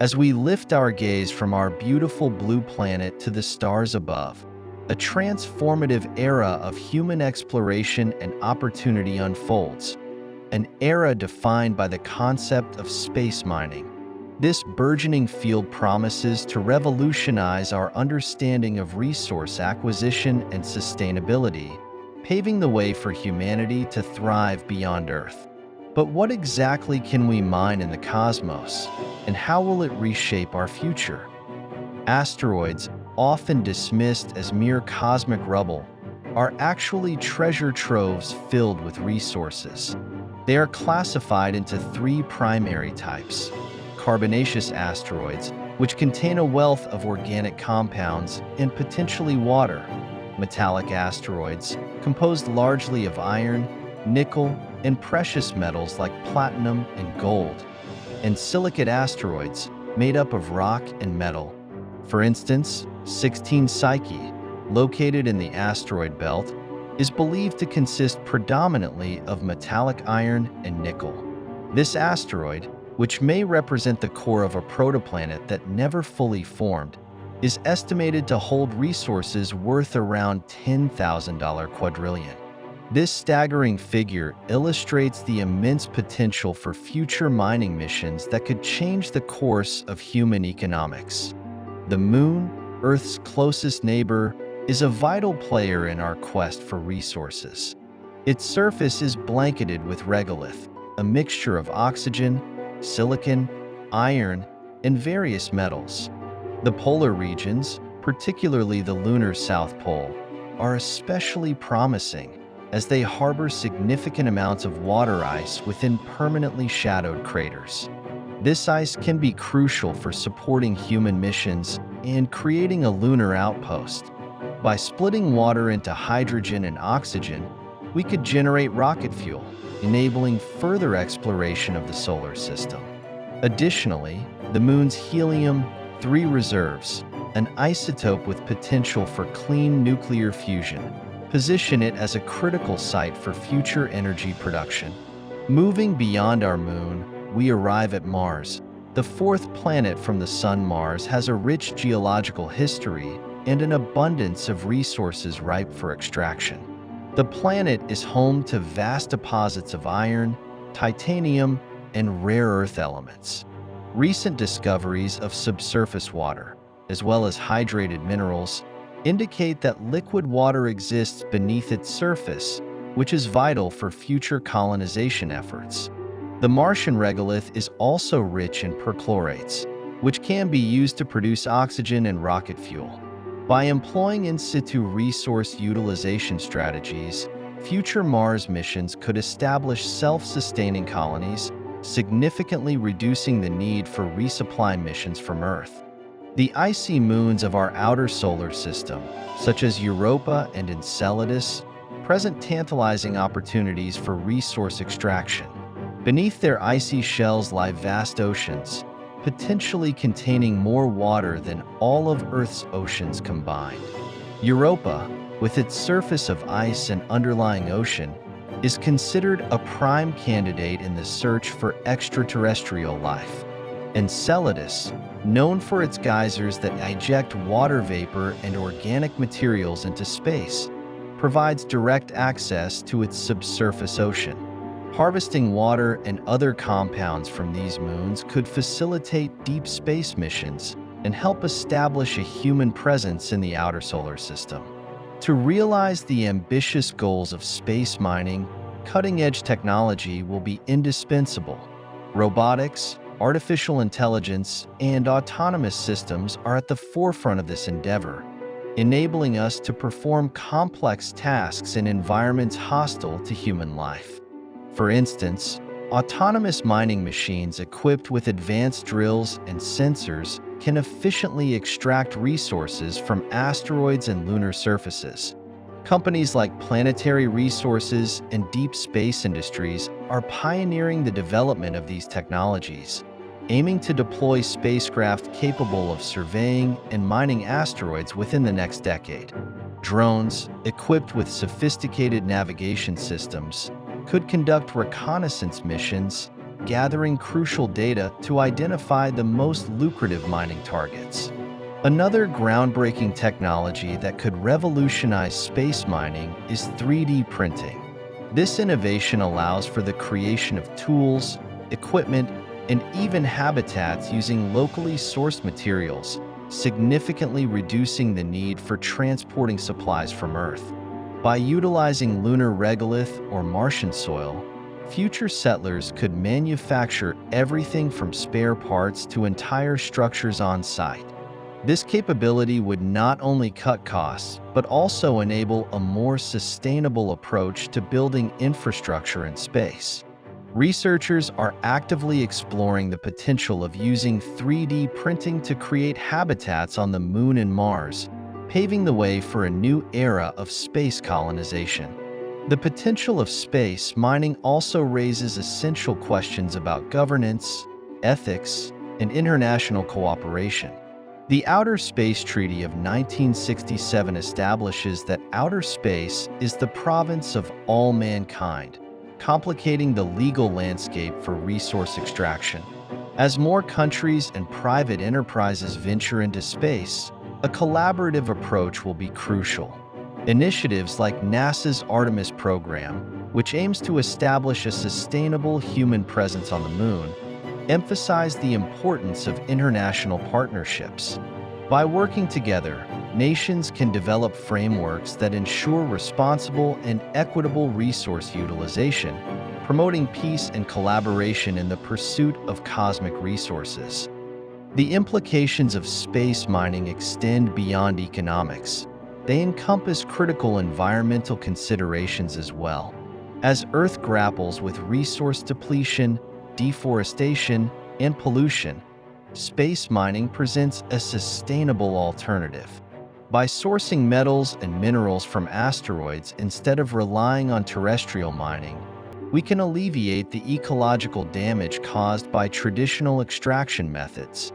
As we lift our gaze from our beautiful blue planet to the stars above, a transformative era of human exploration and opportunity unfolds, an era defined by the concept of space mining. This burgeoning field promises to revolutionize our understanding of resource acquisition and sustainability, paving the way for humanity to thrive beyond Earth. But what exactly can we mine in the cosmos, and how will it reshape our future? Asteroids, often dismissed as mere cosmic rubble, are actually treasure troves filled with resources. They are classified into three primary types: carbonaceous asteroids, which contain a wealth of organic compounds and potentially water; metallic asteroids, composed largely of iron, nickel, and precious metals like platinum and gold; and silicate asteroids, made up of rock and metal. For instance, 16 Psyche, located in the asteroid belt, is believed to consist predominantly of metallic iron and nickel. This asteroid, which may represent the core of a protoplanet that never fully formed, is estimated to hold resources worth around $10,000 quadrillion. This staggering figure illustrates the immense potential for future mining missions that could change the course of human economics. The Moon, Earth's closest neighbor, is a vital player in our quest for resources. Its surface is blanketed with regolith, a mixture of oxygen, silicon, iron, and various metals. The polar regions, particularly the lunar South Pole, are especially promising, as they harbor significant amounts of water ice within permanently shadowed craters. This ice can be crucial for supporting human missions and creating a lunar outpost. By splitting water into hydrogen and oxygen, we could generate rocket fuel, enabling further exploration of the solar system. Additionally, the Moon's helium-3 reserves, an isotope with potential for clean nuclear fusion, position it as a critical site for future energy production. Moving beyond our Moon, we arrive at Mars. The fourth planet from the Sun. Mars has a rich geological history and an abundance of resources ripe for extraction. The planet is home to vast deposits of iron, titanium, and rare earth elements. Recent discoveries of subsurface water, as well as hydrated minerals, indicate that liquid water exists beneath its surface, which is vital for future colonization efforts. The Martian regolith is also rich in perchlorates, which can be used to produce oxygen and rocket fuel. By employing in situ resource utilization strategies, future Mars missions could establish self-sustaining colonies, significantly reducing the need for resupply missions from Earth. The icy moons of our outer solar system, such as Europa and Enceladus, present tantalizing opportunities for resource extraction. Beneath their icy shells lie vast oceans, potentially containing more water than all of Earth's oceans combined. Europa, with its surface of ice and underlying ocean, is considered a prime candidate in the search for extraterrestrial life. Enceladus, known for its geysers that eject water vapor and organic materials into space, provides direct access to its subsurface ocean. Harvesting water and other compounds from these moons could facilitate deep space missions and help establish a human presence in the outer solar system. To realize the ambitious goals of space mining, cutting-edge technology will be indispensable. Robotics, artificial intelligence, and autonomous systems are at the forefront of this endeavor, enabling us to perform complex tasks in environments hostile to human life. For instance, autonomous mining machines equipped with advanced drills and sensors can efficiently extract resources from asteroids and lunar surfaces. Companies like Planetary Resources and Deep Space Industries are pioneering the development of these technologies, aiming to deploy spacecraft capable of surveying and mining asteroids within the next decade. Drones, equipped with sophisticated navigation systems, could conduct reconnaissance missions gathering crucial data to identify the most lucrative mining targets. Another groundbreaking technology that could revolutionize space mining is 3D printing. This innovation allows for the creation of tools, equipment, and even habitats using locally sourced materials, significantly reducing the need for transporting supplies from Earth. By utilizing lunar regolith or Martian soil, future settlers could manufacture everything from spare parts to entire structures on site. This capability would not only cut costs, but also enable a more sustainable approach to building infrastructure in space. Researchers are actively exploring the potential of using 3D printing to create habitats on the Moon and Mars, paving the way for a new era of space colonization. The potential of space mining also raises essential questions about governance, ethics, and international cooperation. The Outer Space Treaty of 1967 establishes that outer space is the province of all mankind, complicating the legal landscape for resource extraction. As more countries and private enterprises venture into space, a collaborative approach will be crucial. Initiatives like NASA's Artemis program, which aims to establish a sustainable human presence on the Moon, emphasize the importance of international partnerships. By working together, nations can develop frameworks that ensure responsible and equitable resource utilization, promoting peace and collaboration in the pursuit of cosmic resources. The implications of space mining extend beyond economics. They encompass critical environmental considerations as well. As Earth grapples with resource depletion, deforestation, and pollution, space mining presents a sustainable alternative. By sourcing metals and minerals from asteroids instead of relying on terrestrial mining, we can alleviate the ecological damage caused by traditional extraction methods.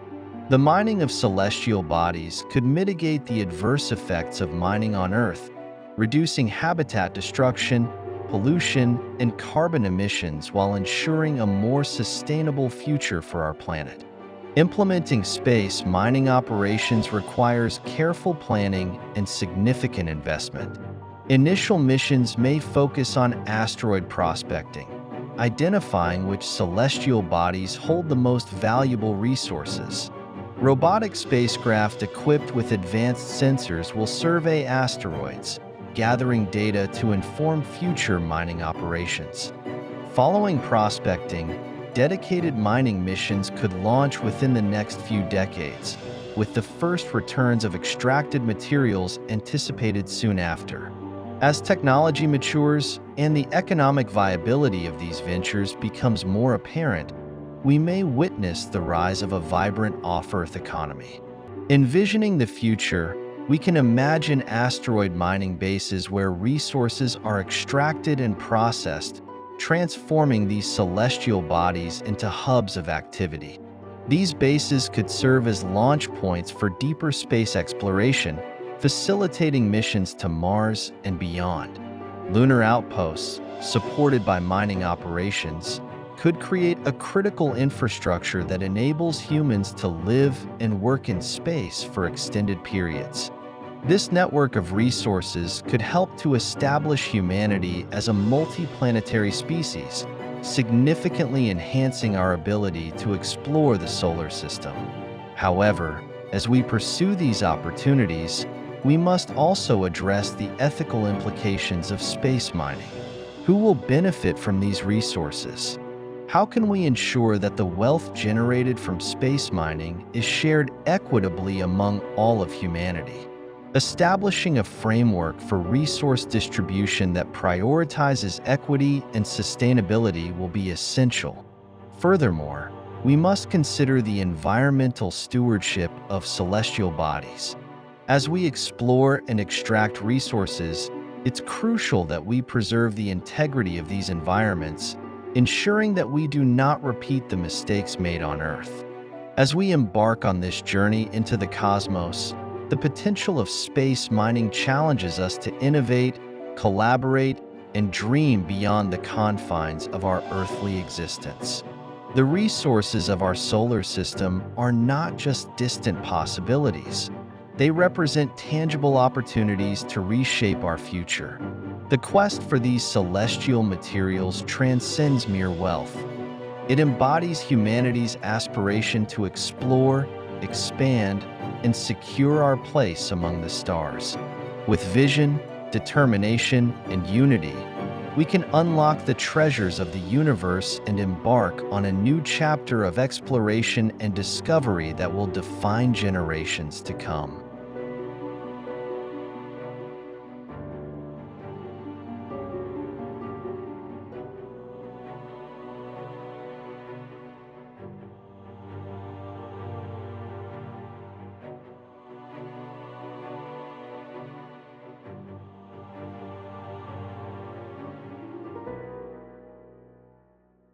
The mining of celestial bodies could mitigate the adverse effects of mining on Earth, reducing habitat destruction, pollution, and carbon emissions while ensuring a more sustainable future for our planet. Implementing space mining operations requires careful planning and significant investment. Initial missions may focus on asteroid prospecting, identifying which celestial bodies hold the most valuable resources. Robotic spacecraft equipped with advanced sensors will survey asteroids, gathering data to inform future mining operations. Following prospecting, dedicated mining missions could launch within the next few decades, with the first returns of extracted materials anticipated soon after. As technology matures and the economic viability of these ventures becomes more apparent, we may witness the rise of a vibrant off-Earth economy. Envisioning the future, we can imagine asteroid mining bases where resources are extracted and processed, transforming these celestial bodies into hubs of activity. These bases could serve as launch points for deeper space exploration, facilitating missions to Mars and beyond. Lunar outposts, supported by mining operations, could create a critical infrastructure that enables humans to live and work in space for extended periods. This network of resources could help to establish humanity as a multi-planetary species, significantly enhancing our ability to explore the solar system. However, as we pursue these opportunities, we must also address the ethical implications of space mining. Who will benefit from these resources? How can we ensure that the wealth generated from space mining is shared equitably among all of humanity? Establishing a framework for resource distribution that prioritizes equity and sustainability will be essential. Furthermore, we must consider the environmental stewardship of celestial bodies. As we explore and extract resources, it's crucial that we preserve the integrity of these environments, ensuring that we do not repeat the mistakes made on Earth. As we embark on this journey into the cosmos, the potential of space mining challenges us to innovate, collaborate, and dream beyond the confines of our earthly existence. The resources of our solar system are not just distant possibilities. They represent tangible opportunities to reshape our future. The quest for these celestial materials transcends mere wealth. It embodies humanity's aspiration to explore, expand, and secure our place among the stars. With vision, determination, and unity, we can unlock the treasures of the universe and embark on a new chapter of exploration and discovery that will define generations to come.